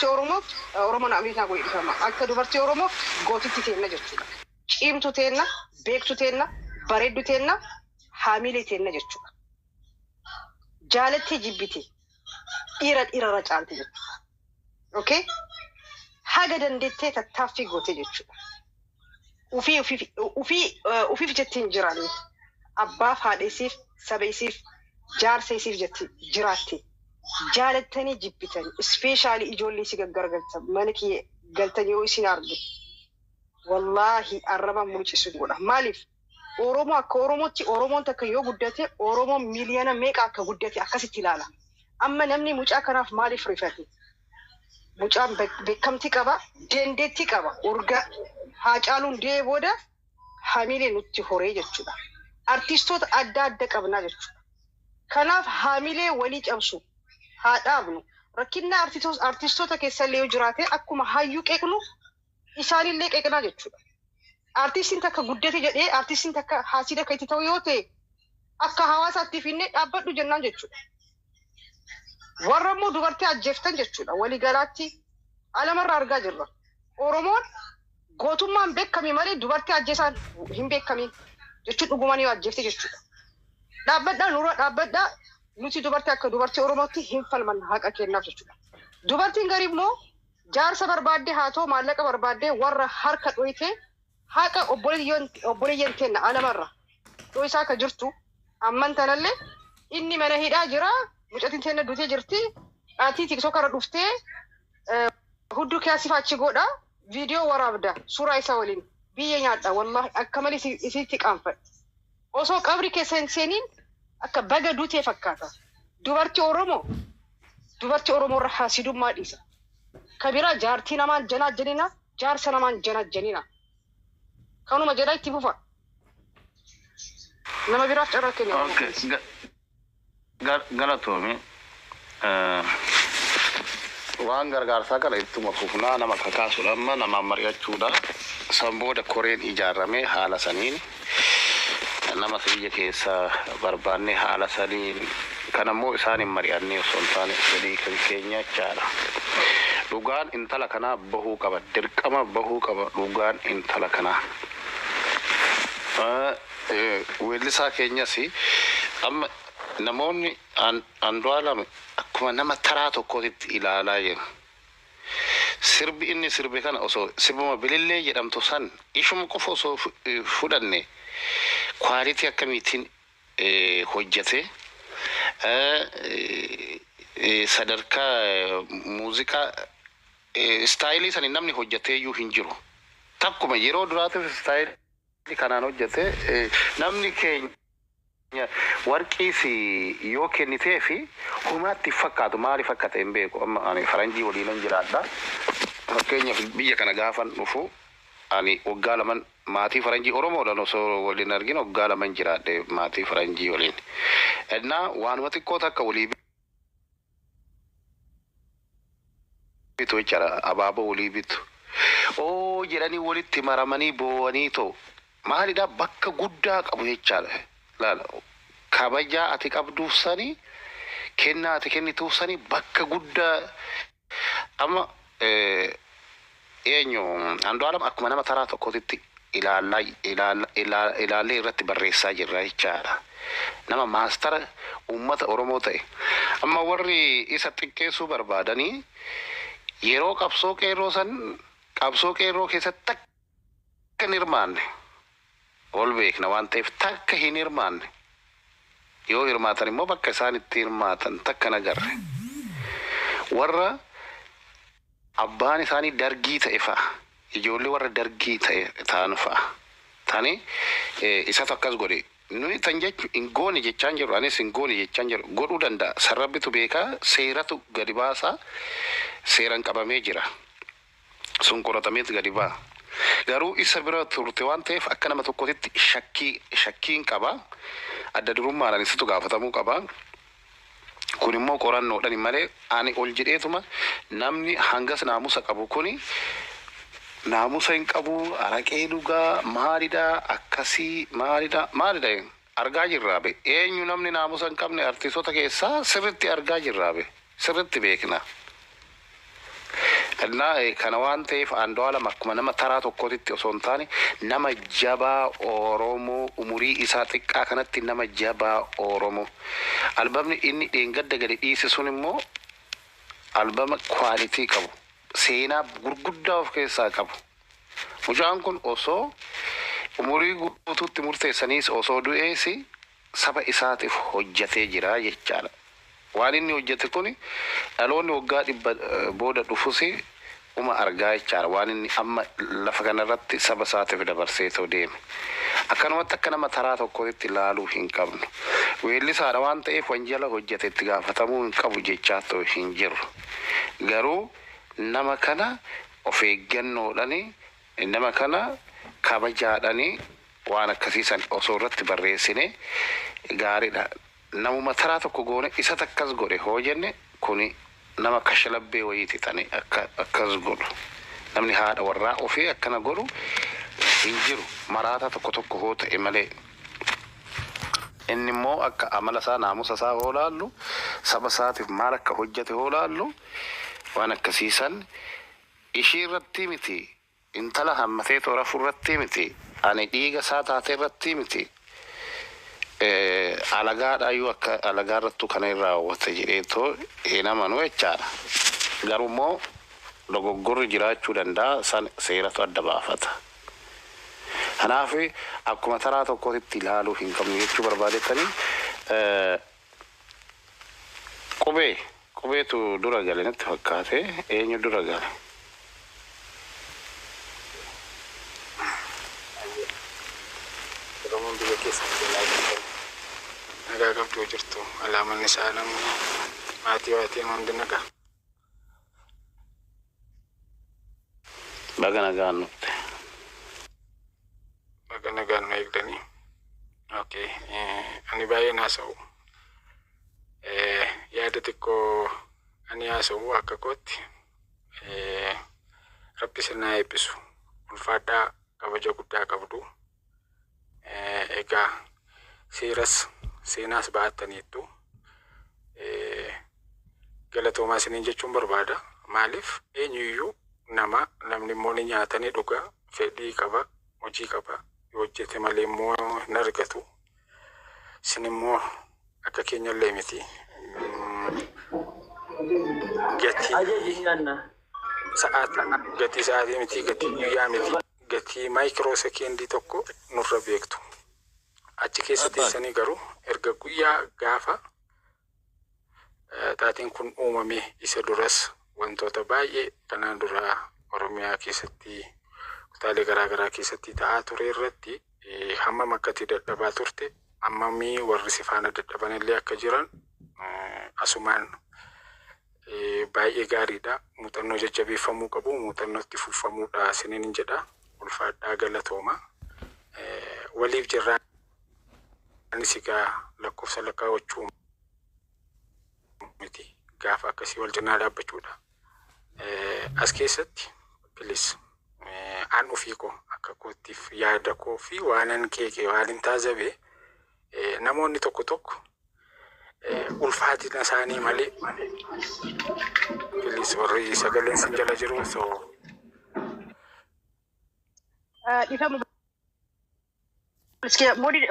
Oromoon Ameerikaa godhe dhufama. Akka dubartii Oromoo gootitti teenna jechuudha. Ciimtu teenna, beektu teenna, bareeddu teenna, haamilee teenna jechuudha. Jaalatti jibbiti. Dhiira caalti jechuudha. Okay? Haga dandeettee tattaaffii goote jechuudha. Ufiif jettiin jiraanni. Abbaaf haadheesiif, sabeesiif, jaarseesiif jetti jiraatti. Jaalattanii jibbitanii ispeeshaalii ijoollee si gaggargaltan mana kee galtanii yoo isin argu wallaahi arraba mul'isu godha. Maaliif Oromoo akka Oromootti Oromoon takka yoo guddate Oromoon miliyoona meeqa akka guddate akkasitti ilaala. Amma namni mucaa kanaaf maaliif rifate? Mucaan beekamtii qaba, dandeettii qaba. Urga Haacaaluun dee'ee booda haamilee nutti horee jechuudha. Artistoota adda qabnaa jechuudha. Kanaaf haamilee walii cabsu. Haadhaabnu rakkinna artistoota keessallee yoo jiraate akkuma hayyuu qeeqnu isaanillee qeeqnaa jechuudha. Artistiin takka guddate jedhee artistiin takka haasida akka itti ta'u yoo ta'e akka hawaasaatti finne dhaabbadhu jennaan jechuudha. Warra immoo dubartii ajjeeftan jechuudha. Waliigalaatti alamarraa argaa jirra. Oromoon gootummaan beekame malee dubartii ajjeesaan hin beekamiin jechuun dhugumanii ajjeefte jechuudha. Dhaabbadhaa nurra dhaabbadhaa. Nuti dubartii akka dubartii Oromootti hin falman haqa kennaaf jechuudha. Dubartiin gari immoo jaarsa barbaadde haa ta'u maallaqa barbaadde warra harka dhoyite haqa obboleeyyan teenna alamarra dhoyisaa akka jirtu amman tanallee inni mana hidhaa jira mucatiin teenna duutee jirti dhaatii tiktookarra dhuftee hudduu kiyaasiif achi godha viidiyoo waraabda suuraa isaa waliin biyya nyaadha wallahi akka malee isitti qaanfadha. Osoo qabri keessa hin seeniin akka baga duutee fakkaata. Dubartii Oromoo irra haasidummaa dhiisa. Kabira jaartii namaan janaa janina, jaarsa namaan janaa janina. Kanuma jedhaa itti fufa. Nama biraaf carraa kenna. Okay. Galatoomii. Waan gargaarsaa kana ittuma fufnaa nama kakaasuudha amma nama mari'achuudha. Sambooda koreen ijaarame haala saniin. Nama biyya keessa barbaanne haala saniin kanammoo isaan hin mari'anne osoo hin taane fedhii kan keenya jechaadha. Dhugaan intala kanaa bahuu qaba. Dirqama bahuu qaba dhugaan intala kanaa. Weellisaa keenyas amma namoonni Andu'aalam akkuma nama taraa tokkootti ilaalaa jiru. Sirbi inni sirbe kana osoo sirbuma bilillee jedhamtu san ishuma qofa osoo fudhanne kwaaliti akkamiitiin hojjete sadarkaa muuziqaa istaayilii sanii namni hojjetee iyyuu hin jiru. Takkuma yeroo duraatiif istaayilii kanaan hojjete namni keenya warqii fi yoo kennitee fi humaatti fakkaatu maaliif akka ta'e hin beeku. Amma ani faranjii waliin jiraadha. Fakkeenyaaf biyya kana gaafan dhufu ani waggaa laman maatii faranjii Oromoodhaan osoo waliin arginu waggaa laman jiraadhe maatii faranjii waliin. Ennaa waanuma xiqqoo takka walii bitu jechaadha abaaboo walii bitu. Oo jedhanii walitti maramanii boo'anii ta'u maalidhaa bakka guddaa qabu jechaadha. Laala kabajaa ati qabduuf sanii kennaa ati kennituuf sanii bakka guddaa amma eenyu Andu'aalam akkuma nama taraa tokkootti ilaallee irratti barreessaa jirra jechaadha. Nama maastara uummata Oromoo ta'e. Amma warri isa xiqqeessuu barbaadanii yeroo qabsoo qeerroo keessatti takka hin hirmaanne ol beekna waan ta'eef takka hin hirmaanne yoo hirmaatan immoo bakka isaan itti hirmaatan takka nagarre. Warra abbaan isaanii dargii ta'e fa'a ijoollee warra dargii ta'an fa'a taani isatu akkas godhe nuyi tan jechuun hin goone jechaan jiru anis hin goone jechaan jiru godhuu danda'a sarrabbitu beekaa seeratu gadi baasaa seeran qabamee jira sun qoratameet gadi baa garuu isa bira turte waan ta'eef akka nama tokkotti shakkiin qaba adda durummaadhaan isatu gaafatamuu qaba. Kun immoo qorannoodhaan malee ani ol jedheetuma namni hangas naamusa qabu kuni naamusa hin qabu araqee dhugaa maalidhaa akkasii maalidhaa argaa jirraa be eenyu namni naamusa hin qabne artistoota keessaa sirriitti argaa jirraa be sirriitti beekna. Anna kanawaan ta'eef Andu'aalam akkuma nama taraa tokkootitti osoo hin taane nama jabaa Oromoo umurii isaa xiqqaa kanatti nama jabaa Oromoo. Albamni inni dheengadda gadi dhiise sun immoo albama quality qabu. Seenaa gurguddaa of keessaa qabu. Mucaan kun osoo umurii guutuutti murteessaniis osoo du'eesi saba isaatiif hojjetee jira jechaadha. Waan inni hojjete kun dhaloonni waggaa 100 booda dhufusi uma argaa jechaadha. Waan inni amma lafa kanarratti saba isaatiif dabarsee too deeme. Akkanumatti akka nama taraa tokkotti ilaaluu hin qabnu. Weellisaadha waan ta'eef wanjala hojjete itti gaafatamuu hin qabu jechaa too hin jiru. Garuu nama kana of eeggannoodhani nama kana kabajaadhani waan akkasiisan osoo irratti barreessine gaariidha. Namuma taraa tokko goone isa takkas godhe hoo jenne kuni nama kashalabbee wayiiti tani akkas godhu. Namni haadha warraa ofii akkana godhu hin jiru. Maraata tokko hoo ta'e malee. Inni immoo akka amala isaa naamusa isaa hoo laallu saba isaatiif maal akka hojjete hoo laallu waan akkasiisan ishii irratti miti. Intala hammatee toora furratti miti. Ani dhiiga isaa taatee irratti miti. Alagaadhaayyuu akka alagaarrattu kana irraa hawwata jedheetoo hin amanu jechaadha. Garuu immoo dogoggorri jiraachuu danda'a san seeratu adda baafata. Kanaaf akkuma taraa tokkotti ilaaluu hin qabnu jechuu barbaadettanii qubeetu dura gale natti fakkaate. Eenyu dura gale? Nagaa qabdu jirtu alaamanni isaa namni maatii waatiin hundi nagaa. Baga nagaan nutti. Baga nagaan nu eegdanii. Okay, ani baay'een haasa'u. Yaada xiqqoo ani haasa'u akka kootti rabbi sirnaa eebbisu. Ulfaadhaa kabaja guddaa qabdu. Egaa seenaas ba'attaniittu galatoomaa isiniin jechuun barbaada. Maaliif eenyuyyuu namni immoo ni nyaatanii dhugaa fedhii qaba hojii qaba yoo hojjete malee immoo hin argatu. Isin immoo akka keenyallee miti gatii sa'aatii miti gatii guyyaa miti gatii maayikiroo sekendii tokko nurra beektu. Achi keessa teessanii garuu erga guyyaa gaafa taatiin kun uumame isa duras wantoota baay'ee kanaan dura Oromiyaa keessatti kutaalee garaagaraa keessatti ta'aa ture irratti hammam akkatti dadhabaa turte hammamii warri si faana dadhabanillee akka jiran asumaan baay'ee gaariidha. Muuxannoo jajjabeeffamuu qabu. Muuxannootti fuufamuudha isiniin jedha. Ulfaadhaa galatooma. Waliif jirraa anis egaa lakkoofsa lakkaawwachuu miti gaafa akkasii wal cinaa dhaabbachuudha. As keessatti bilis aan ofii koo akka kootiif yaada koo fi waanan keekee waan taazabe namoonni tokko ulfaatina isaanii malee bilis warri sagaleen sin jala jiru so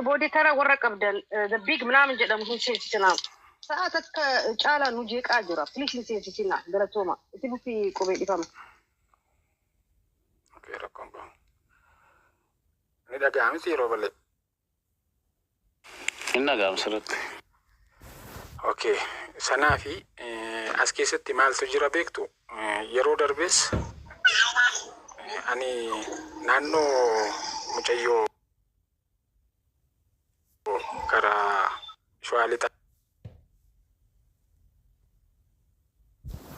body tara warra qabdan the big ምናምን jedhamu hin seensisina ሰዓት ጫላ ኑጂ ቃጅራ ፕሊስ seensisina galatooma itti bufi qubee dhifama. Okay, rakkoomba. Ni dhaga'amis yeroo balee. Hin dhaga'amu sirriitti. Okay, sanaa fi as keessatti maaltu jira beektu yeroo darbees ani naannoo mucayyoo karaa Shawaalixaa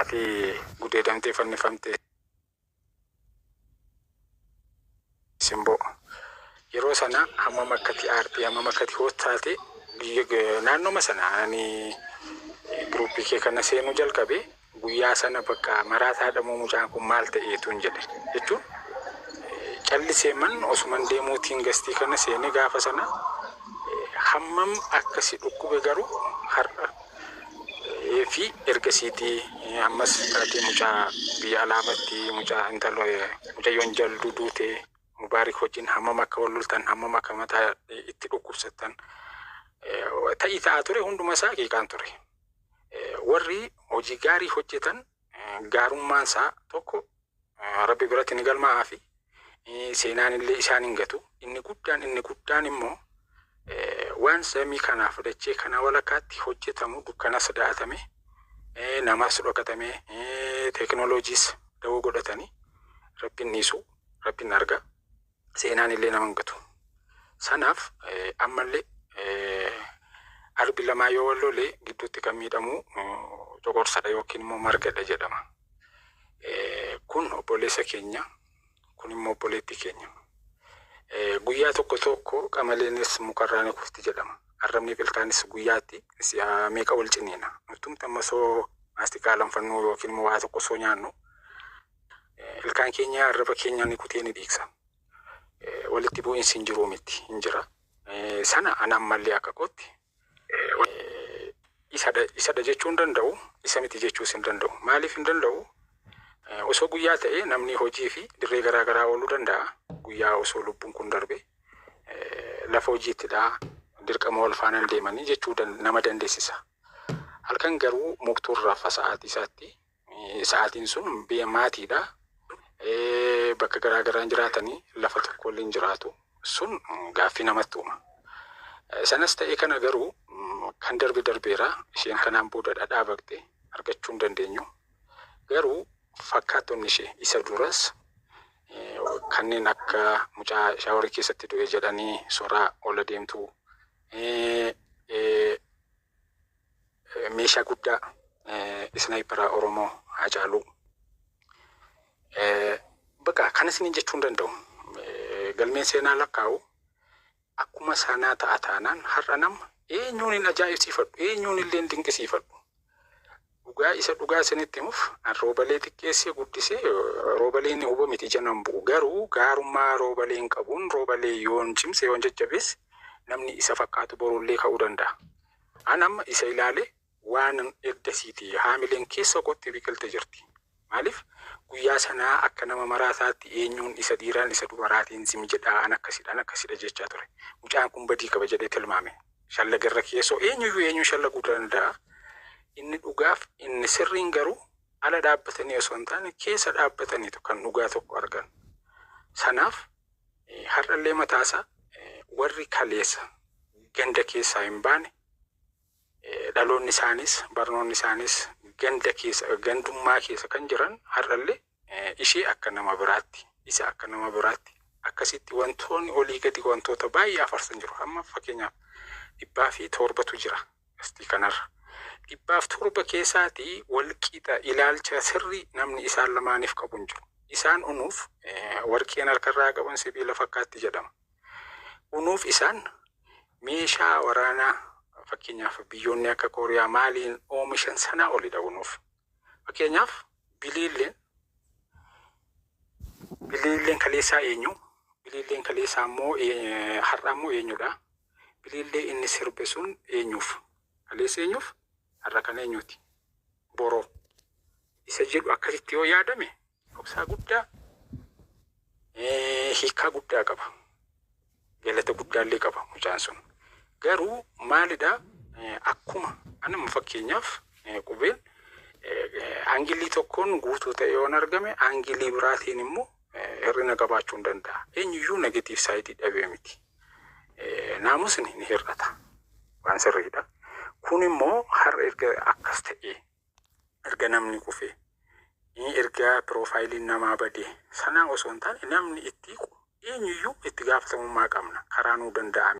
fi gudeedamtee fannifamte Simboo yeroo sana hammam akkati aartii hammam akkati hootaate naannooma sana ani gruupii kee kana seenuu jalqabe guyyaa sana bakka maraataa dhamuu mucaan kun maal ta'eetu hin jedhe jechuun callisee man osuman deemuutiin gastii kana seenee gaafa sana hammam akkasi dhukkube garuu har'a fi ergasiitii ammas taatee mucaa biyya alaabatti mucaa intalo mucayyoon jaldu duute mubaarik wajjin hammam akka wal loltan hammam akka mataa itti dhukkubsattan ta'ii ta'aa ture hunduma isaa haqiiqaan ture. Warri hojii gaarii hojjetan gaarummaan isaa tokko Rabbi biratti ni galmaa'aa fi seenaan illee isaan hin gatu. Inni guddaan immoo waan samii kanaaf dachee kana walakkaatti hojjetamu dukkana sodaatame namas dhokatame teekinooloojiis dawoo godhatanii Rabbiin niisu Rabbiin arga seenaan illee nama hin gatu. Sanaaf ammallee arbi lamaa yoo wal lole gidduutti kan miidhamu coqorsadha yookiin immoo margadha jedhama. Kun obboleessa keenya kun immoo obboleettii keenya. Guyyaa tokko qamaleenis mukarraan kufti jedhama. Arrabni filkaanis guyyaatti meeqa wal ciniina. Nutumti amma soo maastikaa lanfannuu yookiin immoo waa tokko soo nyaannu ilkaan keenya arraba keenya ni kutee ni dhiigsa. Walitti bu'iinsi hin jiru miti hin jira. Sana anaan mallee akka kootti isadha jechuun danda'u isa miti jechuus hin danda'u. Maaliif hin danda'u? Osoo guyyaa ta'e namni hojii fi dirree garaa garaa ooluu danda'a. Guyyaa osoo lubbuun kun darbe lafa hojiittidha dirqama wal faana deemanii jechuu nama dandeessisa. Halkan garuu muktuurraa fa sa'aatiin sun biyya maatiidha. Bakka garaa garaan jiraatanii lafa tokko waliin jiraatu sun gaaffii namatti uuma. Sanas ta'e kana garuu kan darbeera isheen kanaan booda dhadhaabaqxe argachuu hin dandeenyu. Garuu fakkaattonni ishee isa duras kanneen akka mucaa shaaworii keessatti du'e jedhanii soraa ola deemtu meeshaa guddaa isnaayiparaa Oromoo Hacaaluu bakka kanas ni jechuun danda'u. Galmeen seenaa lakkaa'u akkuma sanaa ta'a taanaan har'a nama eenyuun hin ajaa'ibsiifadhu eenyuun illee hin dinqisiifadhu. Dhugaa isinitti himuuf roobalee xiqqeessee guddisee roobalee inni huba miti janan bu'u. Garuu gaarummaa roobaleen qabuun roobalee yoon cimse yoon jajjabees namni isa fakkaatu borullee ka'uu danda'a. An amma isa ilaale waan eddasiiti haamileen keessa qotti biqilte jirti. Maaliif guyyaa sanaa akka nama maraasaatti eenyuun isa dhiiraan isa dubaraatiin sim jedhaa an akkasidha jechaa ture. Mucaan kun badii qaba jedhee tilmaame. Shallagarra keessoo eenyuun shallaguu danda'a. Inni dhugaaf inni sirriin garuu ala dhaabbatanii osoo hin taane keessa dhaabbataniitu kan dhugaa tokko argan. Sanaaf har'allee mataasaa warri kaleessa ganda keessaa hin baane dhaloonni isaanis barnoonni isaanis gandummaa keessa kan jiran har'allee ishee akka nama biraatti isa akka nama biraatti akkasitti wantoonni olii gadi wantoota baay'ee afarsan jiru. Amma fakkeenyaaf 700 jira astii kanarra. 700 keessaatii walqixa ilaalcha sirrii namni isaan lamaaniif qabu hin jiru. Isaan unuuf warqeen harkarraa qaban sibiila fakkaatti jedhama. Unuuf isaan meeshaa waraanaa fakkeenyaaf biyyoonni akka Kooriyaa maaliin oomishan sanaa olidha unuuf. Fakkeenyaaf biliilleen kaleessaa eenyu? Biliilleen kaleessaa immoo har'a immoo eenyudha? Biliillee inni sirbe sun eenyuuf? Kaleessa eenyuuf? Har'a kan eenyuti? Boroo. Isa jedhu akkasitti yoo yaadame dhoksaa guddaa hiikaa guddaa qaba. Galata guddaallee qaba mucaan sun. Garuu maalidha? Akkuma anama fakkeenyaaf qubeen aangilii tokkoon guutuu ta'e yoon argame aangilii biraatiin immoo hir'ina qabaachuu hin danda'a. Eenyuyyuu negatiiv saayidii dhabee miti. Naamusni ni hir'ata. Waan sirriidha. Kun immoo har'a erga akkas ta'e erga namni kufee erga piroofaayiliin namaa badee sanaa osoo hin taane namni itti eenyuyyuu itti gaafatamummaa qabna karaa nuu danda'ame.